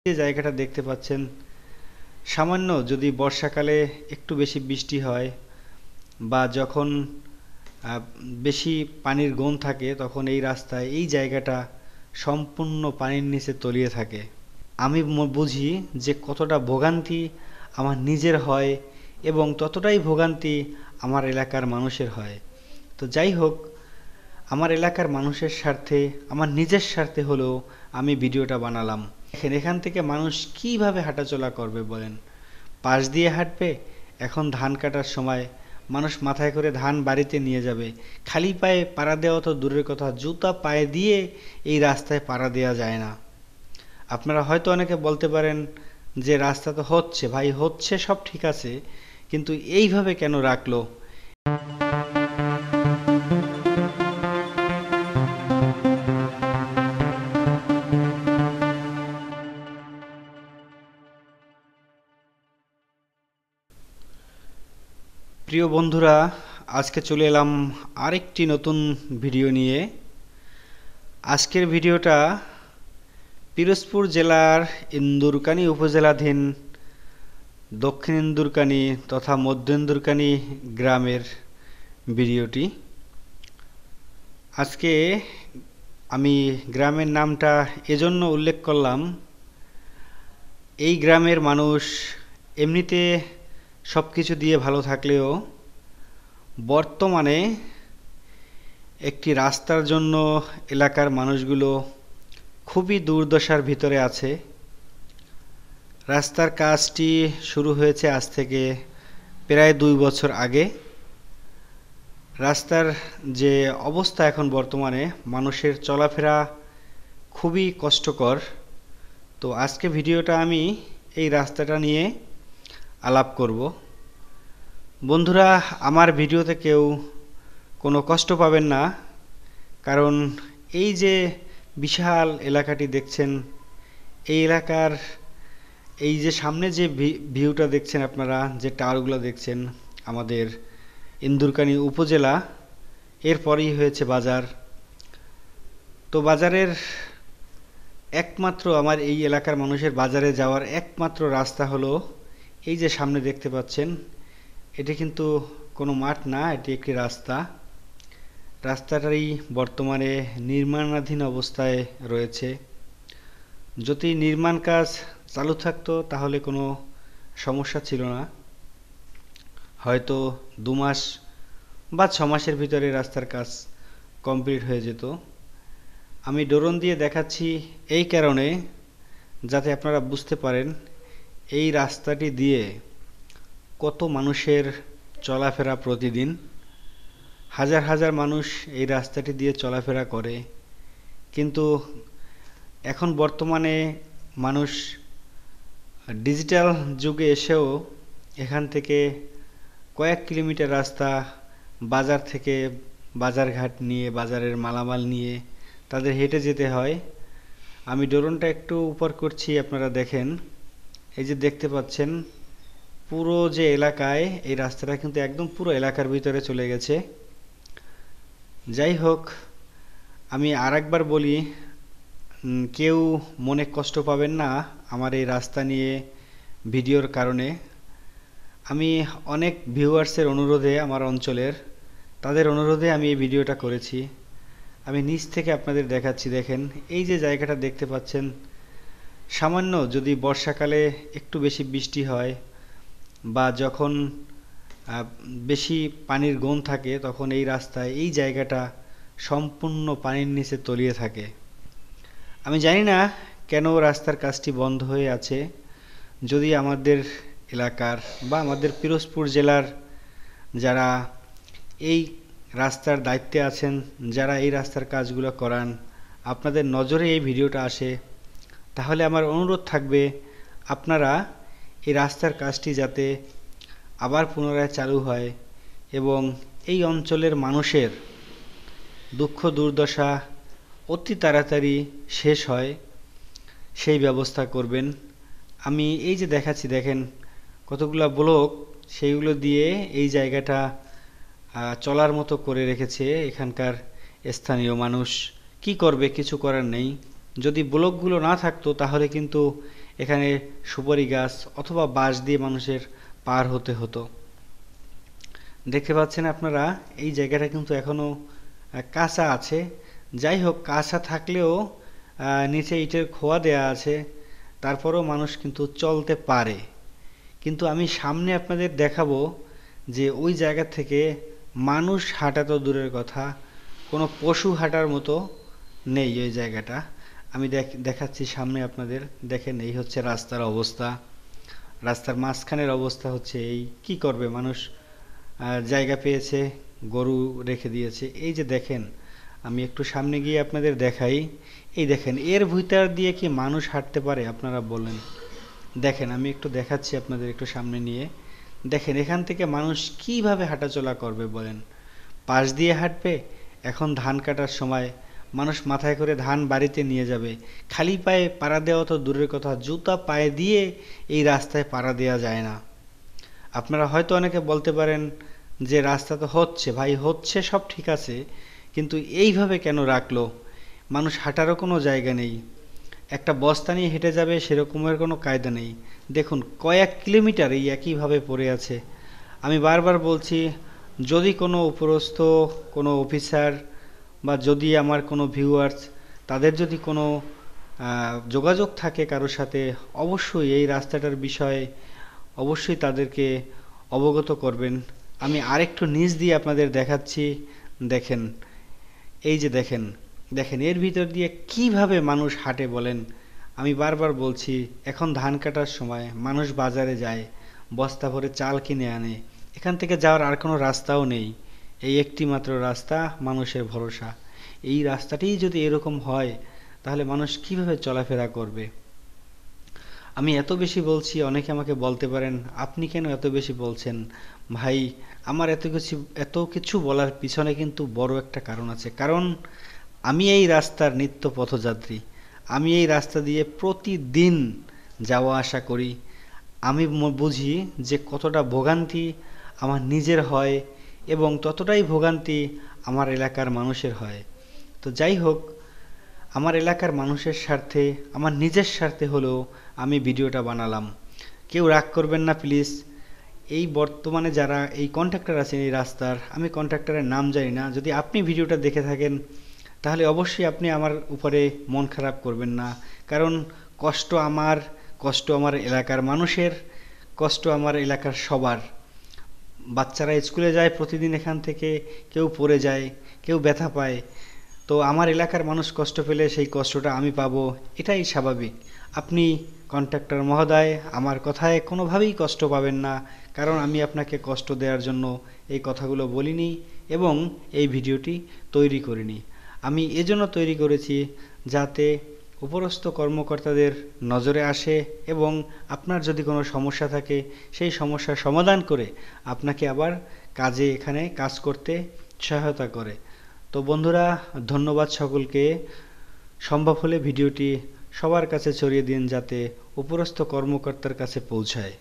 যে জায়গাটা দেখতে পাচ্ছেন, সামান্য যদি বর্ষাকালে একটু বেশি বৃষ্টি হয় বা যখন বেশি পানির গুণ থাকে, তখন এই রাস্তায় এই জায়গাটা সম্পূর্ণ পানির নিচে তলিয়ে থাকে। আমি বুঝি যে কতটা ভোগান্তি আমার নিজের হয় এবং ততটাই ভোগান্তি আমার এলাকার মানুষের হয়। তো যাই হোক, আমার এলাকার মানুষের স্বার্থে, আমার নিজের স্বার্থে হলেও আমি ভিডিওটা বানালাম। দেখেন এখান থেকে মানুষ কিভাবে হাঁটাচলা করবে বলেন? পাশ দিয়ে হাঁটবে? এখন ধান কাটার সময় মানুষ মাথায় করে ধান বাড়িতে নিয়ে যাবে, খালি পায়ে পাড়া দেওয়া তো দূরের কথা, জুতা পায়ে দিয়ে এই রাস্তায় পাড়া দেওয়া যায় না। আপনারা হয়তো অনেকে বলতে পারেন যে রাস্তা তো হচ্ছে, ভাই হচ্ছে, সব ঠিক আছে, কিন্তু এইভাবে কেন রাখলো? প্রিয় বন্ধুরা, আজকে চলে এলাম আরেকটি নতুন ভিডিও নিয়ে। আজকের ভিডিওটা পিরোজপুর জেলার ইন্দুরকানী উপজেলাধীন দক্ষিণ ইন্দুরকানী তথা মধ্য ইন্দুরকানী গ্রামের ভিডিওটি। আজকে আমি গ্রামের নামটা এজন্য উল্লেখ করলাম, এই গ্রামের মানুষ এমনিতে সব কিছু দিয়ে ভালো থাকলেও বর্তমানে একটি রাস্তার জন্য এলাকার মানুষগুলো খুবই দুর্দশার ভিতরে আছে। রাস্তার কাজটি শুরু হয়েছে আজ থেকে প্রায় 2 বছর আগে। রাস্তার যে অবস্থা এখন বর্তমানে, মানুষের চলাফেরা খুবই কষ্টকর। তো আজকে ভিডিওটা আমি এই রাস্তাটা নিয়ে আলাপ করব। বন্ধুরা, আমার ভিডিওতে কেউ কোনো কষ্ট পাবেন না, কারণ এই যে বিশাল এলাকাটি দেখছেন, এই এলাকার এই যে সামনে যে ভিউটা দেখছেন আপনারা, যে টাওয়ারগুলো দেখছেন, আমাদের ইন্দুরকানী উপজেলা, এরপরেই হয়েছে বাজার। তো বাজারের একমাত্র, আমার এই এলাকার মানুষের বাজারে যাওয়ার একমাত্র রাস্তা হলো এই যে সামনে দেখতে পাচ্ছেন। এটি কিন্তু কোনো মাঠ না, এটি একটি রাস্তা। রাস্তাটাই বর্তমানে নির্মাণাধীন অবস্থায় রয়েছে। যদি নির্মাণ কাজ চালু থাকতো তাহলে কোনো সমস্যা ছিল না, হয়তো 2 মাস বা 6 মাসের ভিতরে রাস্তার কাজ কমপ্লিট হয়ে যেত। আমি ড্রোন দিয়ে দেখাচ্ছি এই কারণে, যাতে আপনারা বুঝতে পারেন এই রাস্তাটি দিয়ে কত মানুষের চলাফেরা প্রতিদিন। হাজার হাজার মানুষ এই রাস্তাটি দিয়ে চলাফেরা করে, কিন্তু এখন বর্তমানে মানুষ ডিজিটাল যুগে এসেও এখান থেকে কয়েক কিলোমিটার রাস্তা বাজার থেকে, বাজারঘাট নিয়ে, বাজারের মালামাল নিয়ে তাদের হেঁটে যেতে হয়। আমি ড্রোনটা একটু উপর করছি, আপনারা দেখেন। এই যে দেখতে পাচ্ছেন পুরো যে এলাকায়, এই রাস্তাটা কিন্তু একদম পুরো এলাকার ভিতরে চলে গেছে। যাই হোক, আমি আরেকবার বলি, কেউ মনে কষ্ট পাবেন না আমার এই রাস্তা নিয়ে ভিডিওর কারণে। আমি অনেক ভিউয়ার্সের অনুরোধে, আমার অঞ্চলের, তাদের অনুরোধে আমি এই ভিডিওটা করেছি। আমি নিচ থেকে আপনাদের দেখাচ্ছি। দেখেন এই যে জায়গাটা দেখতে পাচ্ছেন, সামান্য যদি বর্ষাকালে একটু বেশি বৃষ্টি হয় বা যখন বেশি পানির গুণ থাকে, তখন এই রাস্তায় এই জায়গাটা সম্পূর্ণ পানির নিচে তলিয়ে থাকে। আমি জানি না কেন রাস্তার কাজটি বন্ধ হয়ে আছে। যদি আমাদের এলাকার বা আমাদের পিরোজপুর জেলার যারা এই রাস্তার দায়িত্বে আছেন, যারা এই রাস্তার কাজগুলো করান, আপনাদের নজরে এই ভিডিওটা আসে, তাহলে আমার অনুরোধ থাকবে আপনারা এই রাস্তার কাজটি যাতে আবার পুনরায় চালু হয় এবং এই অঞ্চলের মানুষের দুঃখ দুর্দশা অতি তাড়াতাড়ি শেষ হয়, সেই ব্যবস্থা করবেন। আমি এই যে দেখাচ্ছি, দেখেন কতগুলো ব্লক, সেইগুলো দিয়ে এই জায়গাটা চলার মতো করে রেখেছে এখানকার স্থানীয় মানুষ। কি করবে? কিছু করার নেই। যদি ব্লকগুলো না থাকতো তাহলে কিন্তু এখানে সুপারি গাছ অথবা বাঁশ দিয়ে মানুষের পার হতে হতো। দেখতে পাচ্ছেন আপনারা এই জায়গাটা কিন্তু এখনো কাঁচা আছে। যাই হোক, কাঁচা থাকলেও নিচে ইটের খোয়া দেয়া আছে, তারপরেও মানুষ কিন্তু চলতে পারে। কিন্তু আমি সামনে আপনাদের দেখাবো যে ওই জায়গা থেকে মানুষ হাঁটা তো দূরের কথা, কোনো পশু হাঁটার মতো নেই ওই জায়গাটা। আমি দেখাচ্ছি সামনে আপনাদের। দেখেন, এই হচ্ছে রাস্তার অবস্থা। রাস্তার মাঝখানের অবস্থা হচ্ছে এই। কি করবে মানুষ? জায়গা পেয়েছে, গরু রেখে দিয়েছে। এই যে দেখেন, আমি একটু সামনে গিয়ে আপনাদের দেখাই। এই দেখেন, এর ভিতর দিয়ে কি মানুষ হাঁটতে পারে আপনারা বলেন? দেখেন, আমি একটু দেখাচ্ছি আপনাদের একটু সামনে নিয়ে। দেখেন, এখান থেকে মানুষ কিভাবে হাঁটাচলা করবে বলেন? পাশ দিয়ে হাঁটবে? এখন ধান কাটার সময় মানুষ মাথায় করে ধান বাড়িতে নিয়ে যাবে, খালি পায়ে পাড়া দেওয়া তো দূরের কথা, জুতা পায়ে দিয়ে এই রাস্তায় পাড়া দেওয়া যায় না। আপনারা হয়তো অনেকে বলতে পারেন যে রাস্তা তো হচ্ছে, ভাই হচ্ছে, সব ঠিক আছে, কিন্তু এইভাবে কেন রাখলো? মানুষ হাঁটারও কোনো জায়গা নেই, একটা বস্তা নিয়ে হেঁটে যাবে সেরকমের কোনো কায়দা নেই। দেখুন, কয়েক কিলোমিটার এই একইভাবে পড়ে আছে। আমি বারবার বলছি, যদি কোনো উপরস্থ কোনো অফিসার বা যদি আমার কোনো ভিউয়ার্স, তাদের যদি কোনো যোগাযোগ থাকে কারোর সাথে, অবশ্যই এই রাস্তাটার বিষয়ে অবশ্যই তাদেরকে অবগত করবেন। আমি আরেকটু নিচ দিয়ে আপনাদের দেখাচ্ছি। দেখেন, এই যে দেখেন, দেখেন এর ভিতর দিয়ে কিভাবে মানুষ হাঁটে বলেন? আমি বারবার বলছি, এখন ধান কাটার সময় মানুষ বাজারে যায়, বস্তা ভরে চাল কিনে আনে। এখান থেকে যাওয়ার আর কোনো রাস্তাও নেই, এই একটি মাত্র রাস্তা, মানুষের ভরসা। এই রাস্তাটিই যদি এরকম হয়, তাহলে মানুষ কিভাবে চলাফেরা করবে? আমি এত বেশি বলছি, অনেকে আমাকে বলতে পারেন, আপনি কেন এত বেশি বলছেন? ভাই, আমার এত কিছু বলার পিছনে কিন্তু বড় একটা কারণ আছে। কারণ আমি এই রাস্তার নিত্য পথযাত্রী। আমি এই রাস্তা দিয়ে প্রতিদিন যাওয়া আসা করি। আমি বুঝি যে কতটা ভোগান্তি আমার নিজের হয় এবং ততটাই ভোগান্তি আমার এলাকার মানুষের হয়। তো যাই হোক, আমার এলাকার মানুষের স্বার্থে, আমার নিজের স্বার্থে হলেও আমি ভিডিওটা বানালাম। কেউ রাগ করবেন না প্লিজ। এই বর্তমানে যারা এই কন্ট্রাক্টর আছেন এই রাস্তার, আমি কন্ট্রাক্টরের নাম জানি না, যদি আপনি ভিডিওটা দেখে থাকেন তাহলে অবশ্যই আপনি আমার উপরে মন খারাপ করবেন না। কারণ কষ্ট আমার এলাকার মানুষের, কষ্ট আমার এলাকার সবার। বাচ্চারা স্কুলে যায় প্রতিদিন এখান থেকে, কেউ পড়ে যায়, কেউ ব্যথা পায়। তো আমার এলাকার মানুষ কষ্ট পেলে সেই কষ্টটা আমি পাবো, এটাই স্বাভাবিক। আপনি কন্ট্রাক্টর মহোদয় আমার কথায় কোনোভাবেই কষ্ট পাবেন না, কারণ আমি আপনাকে কষ্ট দেওয়ার জন্য এই কথাগুলো বলিনি এবং এই ভিডিওটি তৈরি করিনি। আমি এজন্য তৈরি করেছি যাতে উপরস্থ কর্মকর্তাদের নজরে আসে এবং আপনার যদি কোনো সমস্যা থাকে সেই সমস্যার সমাধান করে আপনাকে আবার এখানে কাজ করতে সহায়তা করে। তো বন্ধুরা, ধন্যবাদ সকলকে। সম্ভব হলে ভিডিওটি সবার কাছে ছড়িয়ে দিন যাতে উপরস্থ কর্মকর্তার কাছে পৌঁছায়।